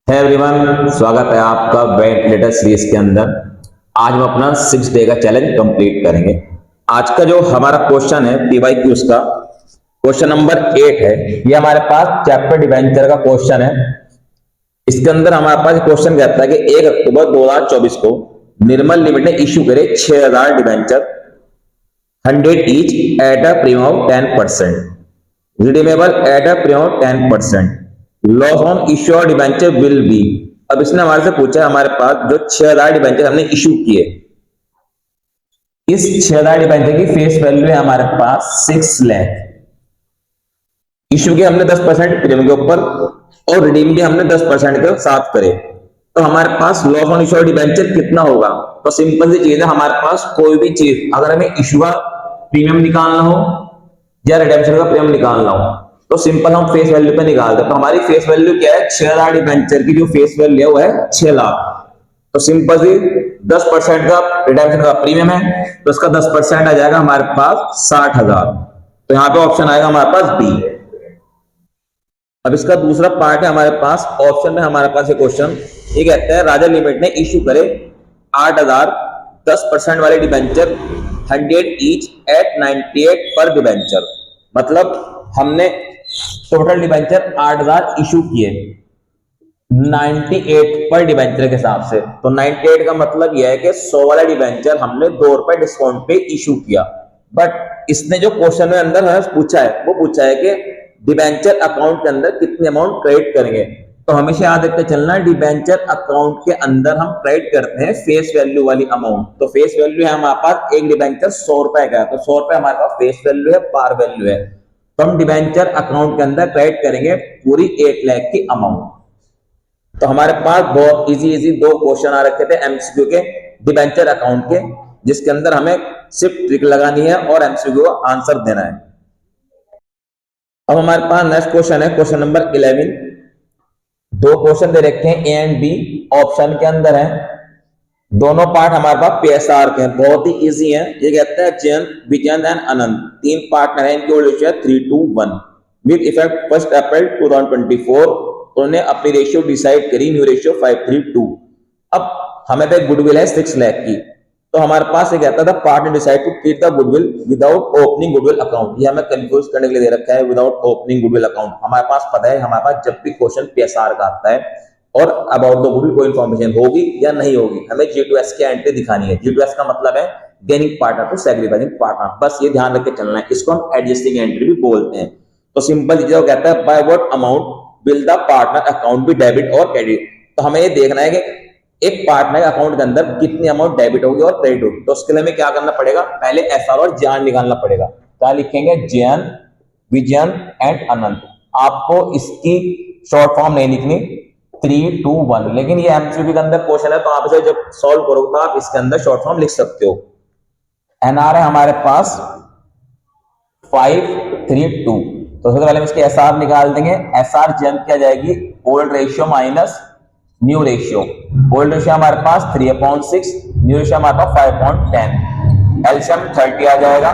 है एवरीवन, स्वागत है आपका वेट लेटेस्ट सीरीज के अंदर। आज हम अपना 6 डे का चैलेंज कंप्लीट करेंगे। आज का जो हमारा क्वेश्चन है PYQs का क्वेश्चन नंबर 8 है। ये हमारे पास चैप्टर डिबेंचर का क्वेश्चन है। इसके अंदर हमारे पास क्वेश्चन कहता है कि 1 अक्टूबर 2024 को निर्मल लिमिटेड ने इशू करे 6000 debenture 100 each at a premium of 10%, redeemable at a premium of 10%, loss on issue of debenture will be. अब इसने हमारे से पूछा है, हमारे पास जो 6000 डिबेंचर हमने इशू किए, इस 6000 डिबेंचर की फेस वैल्यू है हमारे पास 6 लाख। इशू के हमने 10% प्रीमियम के ऊपर और रिडीम भी हमने 10% के साथ करे, तो हमारे पास loss on issue of debenture कितना होगा। तो सिंपल सी चीज है, हमारे पास कोई भी चीज अगर हमें इशू का प्रीमियम निकालना हो या रिडेम्पशन का प्रीमियम निकालना हो तो सिंपल हम फेस वैल्यू पे निकालते हैं। तो हमारी फेस वैल्यू क्या है, 6000 डिबेंचर की जो फेस वैल्यू है वो है 6 लाख। तो सिंपल सी 10% का रिडेम्पशन का प्रीमियम है तो इसका 10% आ जाएगा हमारे पास 60,000। तो यहाँ पे ऑप्शन आएगा हमारे पास बी। अब इसका दूसरा पार्ट है हमारे पास, ऑप्शन में हमारे पास ये क्वेश्चन ये कहता है राजा लिमिटेड ने इशू करे 8000 10% वाले डिबेंचर 100 ईच एट 98 पर डिबेंचर। मतलब हमने टोटल डिबेंचर 8000 इशू किए 98 पर डिबेंचर के हिसाब से। तो 98 का मतलब यह है कि 100 वाला डिबेंचर हमने 2 रुपए डिस्काउंट पे इशू किया। बट इसने जो क्वेश्चन में अंदर पूछा है वो पूछा है कि डिबेंचर अकाउंट के अंदर कितने अमाउंट क्रेडिट करेंगे। तो हमेशा याद रखते चलना, डिबेंचर अकाउंट के अंदर हम क्रेडिट करते हैं फेस वैल्यू वाली अमाउंट। तो फेस वैल्यू है हमारे पास एक डिबेंचर 100 रुपए का है, तो 100 रुपए हमारे पास फेस वैल्यू है, पार वैल्यू है। तो हम डिबेंचर अकाउंट के अंदर क्रेडिट करेंगे पूरी 1 लाख की अमाउंट। तो हमारे पास बहुत इजी दो क्वेश्चन आ रखे थे एमसीक्यू के डिबेंचर अकाउंट के, जिसके अंदर हमें सिर्फ ट्रिक लगानी है और एमसीक्यू का आंसर देना है। अब हमारे पास नेक्स्ट क्वेश्चन है क्वेश्चन नंबर 11। दो क्वेश्चन दे रखे हैं ए एंड बी, ऑप्शन के अंदर है। दोनों पार्ट हमारे पास पीएसआर के हैं, बहुत ही इजी है। ये कहता है Jayant, Vijayan and Anant 3 partner हैं, इनकी ओल्ड रेशियो है 3:1 विद इफेक्ट 1 अप्रैल 2024। उन्होंने अपनी रेशियो डिसाइड करी, न्यू रेशियो 5:3:2। अब हमें पे गुडविल है 6 लाख की। तो हमारे पास ये कहता था partner decide to keep the goodwill without opening goodwill account. ये हमें कंफ्यूज करने के लिए दे रखा है विदाउट ओपनिंग गुडविल अकाउंट। हमारे पास पता है, हमारे पास जब भी क्वेश्चन पीएसआर का आता है और अबाउट द गुडविल कोई इंफॉर्मेशन होगी या नहीं होगी, हमें G2S की एंट्री दिखानी है। G2S का मतलब है gaining partner to sacrificing partner, बस ये ध्यान रख के चलना है। इसको हम एडजस्टिंग एंट्री भी बोलते हैं। तो सिंपल चीज कहता है by what amount will the partner account be debit और क्रेडिट। तो हमें ये देखना है कि एक पार्टनर अकाउंट के अंदर कितनी अमाउंट डेबिट होगी और क्रेडिट होगी। तो उसके लिए हमें क्या करना पड़ेगा, पहले एसआर और ज्ञान निकालना पड़ेगा। क्या लिखेंगे, ज्ञान, विजयन एंड अनंत। आपको इसकी शॉर्ट फॉर्म नहीं लिखनी 3:1, लेकिन ये एमसीक्यू के अंदर क्वेश्चन है तो आप इसे जब सॉल्व करोगे तो आप इसके अंदर शॉर्ट फॉर्म लिख सकते हो। एनआर है हमारे पास 5:3:2। तो सबसे पहले हम इसके एसआर निकाल देंगे। एसआर जंप क्या जाएगी, old ratio minus new ratio. Old ratio हमारे पास 3/6, न्यू रेशियो हमारे पास 5/10। एलसीएम 30 आ जाएगा।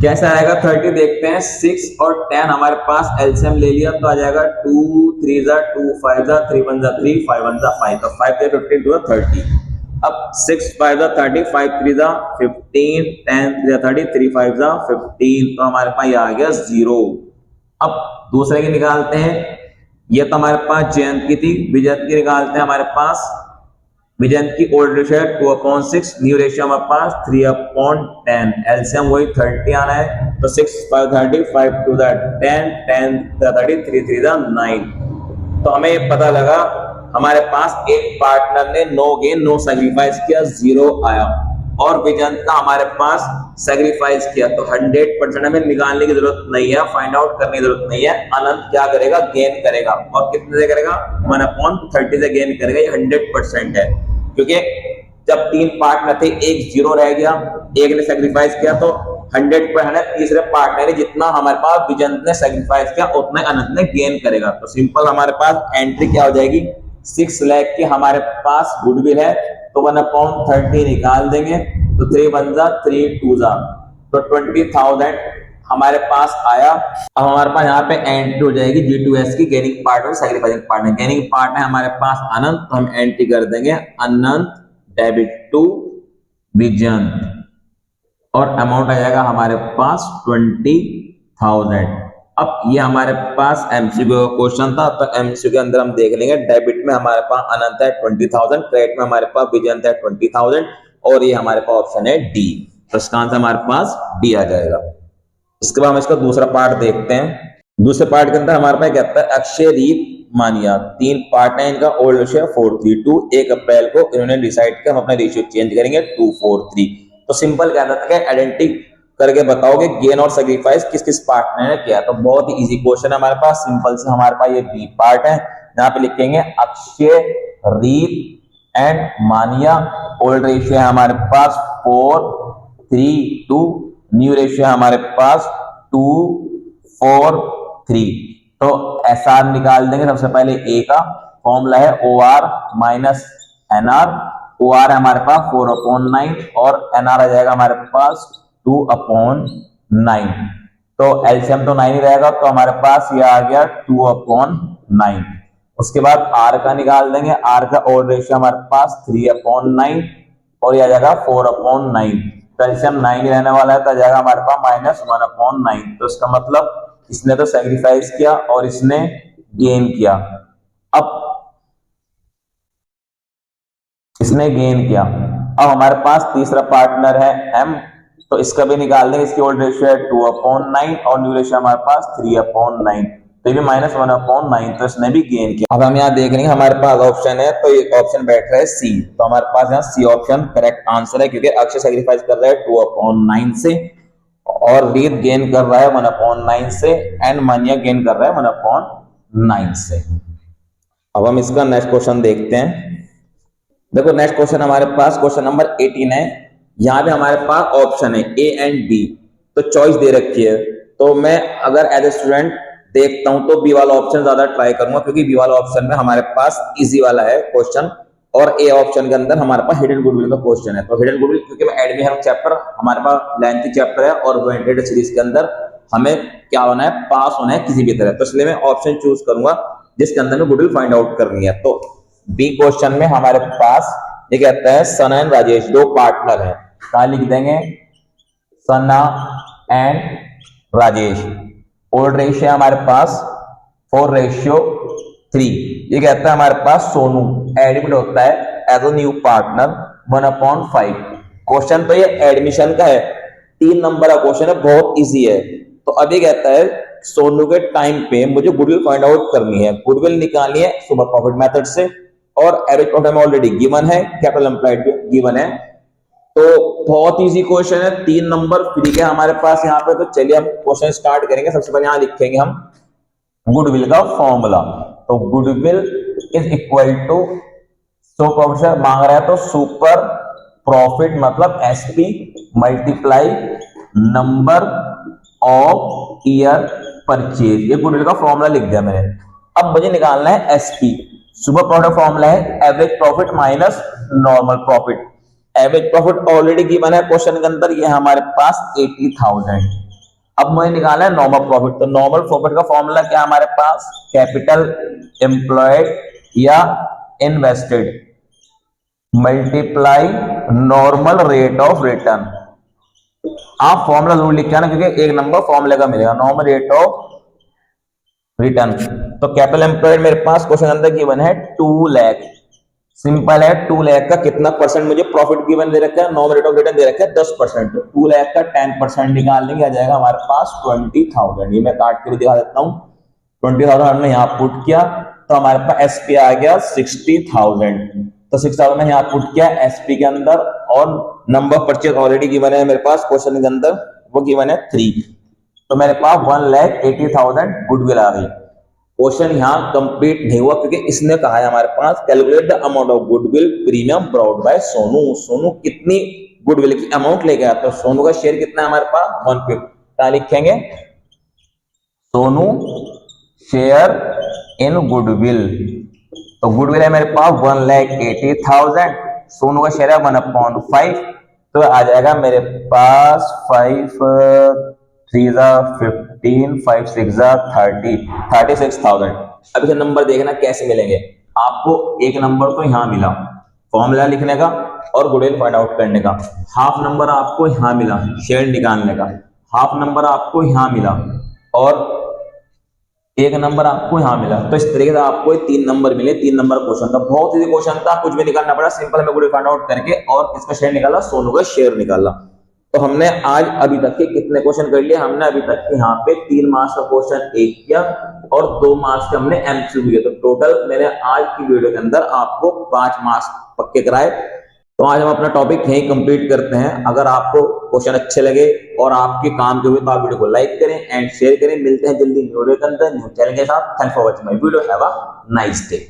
कैसे आएगा 30 देखते हैं। 6 और 10 हमारे पास एलसीएम ले लिया तो आ जाएगा 2 3 2 5 3 1 3 5 1 5। तो 5 3 15 2 30। अब 6 5 30 5 3 15 10 3 30 3 5 15। तो हमारे पास ये आ गया 0। अब दूसरे की निकालते हैं। ये तो हमारे पास जयंत की थी, विजयंत की निकालते हैं। हमारे पास विजयंत की ओल्ड रेशियो है 2/6, न्यू रेशियो हमारे पास 3/10। एलसीएम वही 30 आना है। तो 6 5 30 5 2 10 10 30 3 3 9। तो हमें ये पता लगा हमारे पास एक पार्टनर ने नो गेन नो सैक्रिफाइस किया, 0 आया। और विजयंत का हमारे पास सैक्रिफाइस किया, तो 100% हमें निकालने की जरूरत नहीं है, फाइंड आउट करने की जरूरत नहीं है। अनंत क्या करेगा, गेन करेगा। और कितने से करेगा, 1/30 से गेन करेगा। ये 100% है, क्योंकि जब 3 पार्टनर थे, एक 0 रह गया, एक ने सैक्रिफाइस किया, तो 100% है। तीसरे पार्टनर ने जितना हमारे पास विजयंत ने सैक्रिफाइस किया उतना अनंत ने गेन करेगा। तो सिंपल हमारे पास एंट्री क्या हो जाएगी, 6 लाख की हमारे पास गुडविल है, तो 1/30 निकाल देंगे। तो 3 1 3 2 तो 20,000 हमारे पास आया। अब हमारे पास यहाँ पे एंट्री हो जाएगी G2S की, गेनिंग पार्ट और सैक्रिफाइसिंग पार्ट में। गेनिंग पार्ट है हमारे पास अनंत, तो हम एंट्री कर देंगे अनंत डेबिट टू विजन, और अमाउंट आ जाएगा हमारे पास 20,000। अब ये हमारे पास एमसीक्यू का क्वेश्चन था, तो एमसीक्यू के अंदर हम देख लेंगे डेबिट में हमारे पास अनंत है 20,000, क्रेडिट में हमारे पास विजन है 20,000, और ये हमारे पास ऑप्शन है डी। तो इसका आंसर हमारे पास डी आ जाएगा। इसके बाद हम इसका दूसरा पार्ट देखते हैं। दूसरे पार्ट के अंदर हमारे पास कहता है अक्षय रीत मानिया, 3 पार्ट है इनका। ओल्ड रेशियो 4:3, 1 अप्रैल को इन्होंने डिसाइड किया हम अपना रेशियो चेंज करेंगे 2:4:3। तो सिंपल कहता था कि आइडेंटिटी करके बताओगे गेन और सैक्रिफाइस किस किस पार्टनर ने किया। तो बहुत ही इजी क्वेश्चन है हमारे पास, सिंपल से हमारे पास ये बी पार्ट है। यहाँ पे लिखेंगे अक्षय रीत एंड मानिया, ओल्ड रेशियो है हमारे पास 4:3, न्यू रेशियो है हमारे पास 2:4:3। तो एसआर निकाल देंगे। सबसे पहले ए का फॉर्मूला है OR माइनस NR। OR है हमारे पास 4/9 और NR आ जाएगा हमारे पास 2/9। तो एलसीएम तो 9 ही रहेगा, तो हमारे पास ये आ गया 2/9। उसके बाद R का निकाल देंगे। R का ओल्ड रेशियो हमारे पास 3/9 और ये आ जाएगा 4/9। तो एलसीएम 9 ही रहने वाला है, तो आ जाएगा हमारे पास -1/9। तो इसका मतलब इसने तो सैक्रिफाइस किया और इसने गेन किया। अब इसने गेन किया। अब हमारे पास तीसरा पार्टनर है M, तो इसका भी निकाल देंगे। इसकी ओल्ड रेशियो है 2/9 और न्यू रेशियो हमारे पास 3/9, तो ये भी -1/9, तो इसने भी गेन किया। अब हम यहाँ देख रहे हैं हमारे पास ऑप्शन है, तो एक ऑप्शन बैठ रहा है C, तो हमारे पास यहाँ C ऑप्शन करेक्ट आंसर है, क्योंकि अक्षय सैक्रिफाइस कर रहा है 2/9 से, और रीत गेन कर रहा है 1/9 से, एंड मानिया गेन कर रहा है 1/9 से। अब हम इसका नेक्स्ट क्वेश्चन देखते हैं। देखो नेक्स्ट क्वेश्चन हमारे पास क्वेश्चन नंबर 18 है। यहाँ पे हमारे पास ऑप्शन है A एंड B, तो चॉइस दे रखी है। तो मैं अगर एज ए स्टूडेंट देखता हूं तो बी वाला ऑप्शन ज्यादा ट्राई करूंगा, क्योंकि बी वाला ऑप्शन में हमारे पास इजी वाला है क्वेश्चन, और ए ऑप्शन के अंदर हमारे पास हिडन गुडविल का क्वेश्चन है। तो हिडन गुडविल क्योंकि एडमी है चैप्टर हमारे पास लेंथी चैप्टर है, और वेंटेड सीरीज के अंदर हमें क्या होना है, पास होना है किसी भी तरह। तो इसलिए मैं ऑप्शन चूज करूंगा जिसके अंदर में गुडविल फाइंड आउट करनी है। तो बी क्वेश्चन में हमारे पास ये कहता है सना एंड राजेश 2 पार्टनर है। कहां लिख देंगे, सना एंड राजेश। ओल्ड रेशियो है हमारे पास 4:3। ये कहता है हमारे पास सोनू एडमिट होता है as a new partner 1/5। Question तो ये एडमिशन का है, 3 नंबर का क्वेश्चन है, बहुत इजी है। तो अभी कहता है सोनू के टाइम पे मुझे गुडविल फाइंड आउट करनी है। गुडविल निकालनी है सुपर प्रॉफिट मेथड से, और एवरेज प्रॉफिट में ऑलरेडी गिवन है, कैपिटल एम्प्लॉयड भी गिवन है। तो बहुत इजी क्वेश्चन है, 3 नंबर फ्री के हमारे पास यहाँ पे। तो चलिए हम क्वेश्चन स्टार्ट करेंगे। सबसे पहले यहाँ लिखेंगे हम गुडविल का फॉर्मूला। तो goodwill is equal to, so profit मांग रहा है तो सुपर प्रॉफिट मतलब SP multiply number of year purchase. ये गुडविल का फॉर्मूला लिख दिया मैंने। अब मुझे निकालना है एसपी। सुपर प्रॉफिट फॉर्मूला है average profit minus normal profit. Average profit already given है क्वेश्चन के अंदर, ये हमारे पास 80,000। अब मुझे निकालना है नॉर्मल प्रॉफिट। तो नॉर्मल प्रॉफिट का फॉर्मूला क्या हमारे पास, कैपिटल एम्प्लॉयड या invested multiply normal rate of return. आप फॉर्मूला जरूर लिख के आना, क्योंकि 1 नंबर फॉर्मूले का मिलेगा, नॉर्मल रेट ऑफ रिटर्न। तो कैपिटल एम्प्लॉयड मेरे पास क्वेश्चन अंदर गिवन है 2 लाख। सिंपल है, 2 लाख का कितना परसेंट मुझे प्रॉफिट गिवन दे रखा है, नॉर्मल रेट ऑफ रिटर्न दे रखा है 10%। तो 2 लाख का 10% निकाल लेंगे, आ जाएगा हमारे पास 20,000। ये मैं काट के भी दिखा देता हूँ। 20,000 हमने यहाँ पुट किया, तो हमारे पास एसपी आ गया 60,000। तो 60,000 में यहाँ पुट किया एसपी के अंदर, और नंबर परचेज ऑलरेडी गिवन है मेरे पास क्वेश्चन के अंदर, वो गिवन है 3। तो मेरे पास 1,80,000 गुडविल आ गई। क्वेश्चन यहाँ कंप्लीट नहीं हुआ, क्योंकि इसने कहा है हमारे पास calculate the amount of goodwill premium brought by Sonu. Sonu कितनी गुडविल की अमाउंट लेके आया, तो सोनू का शेयर कितना है हमारे पास 1/5। क्या लिखेंगे, सोनू शेयर इन गुडविल। तो गुडविल है मेरे पास 1,80,000, सोनू का शेयर है 1/5। तो आ जाएगा मेरे पास 5 3 15, 5 6 30, 36,000। अब इसे नंबर देखना कैसे मिलेंगे। आपको एक नंबर तो यहाँ मिला फॉर्मूला लिखने का और गुडेल फाइंड आउट करने का, हाफ नंबर आपको यहाँ मिला शेयर निकालने का, हाफ नंबर आपको यहाँ मिला और एक नंबर आपको यहाँ मिला। तो इस तरीके से आपको 3 नंबर मिले। 3 नंबर क्वेश्चन था, बहुत इजी क्वेश्चन था, कुछ भी निकालना पड़ा, सिंपल हमें गुडेल फाइंड आउट करके और इसका शेयर निकाला, सोनू का शेयर निकाला। तो हमने आज अभी तक के कितने क्वेश्चन कर लिए? हमने अभी तक के यहाँ पे 3 मार्क्स का क्वेश्चन एक किया और 2 मार्क्स के हमने एमसीक्यू किए। तो टोटल मैंने आज की वीडियो के अंदर आपको 5 मार्क्स पक्के कराए। तो आज हम अपना टॉपिक यहीं कंप्लीट करते हैं। अगर आपको क्वेश्चन अच्छे लगे और आपके काम के हुए तो आप वीडियो को लाइक करें एंड शेयर करें। मिलते हैं जल्दी वीडियो के अंदर न्यू चैनल के साथ। Thanks for watching my video. Have a nice day.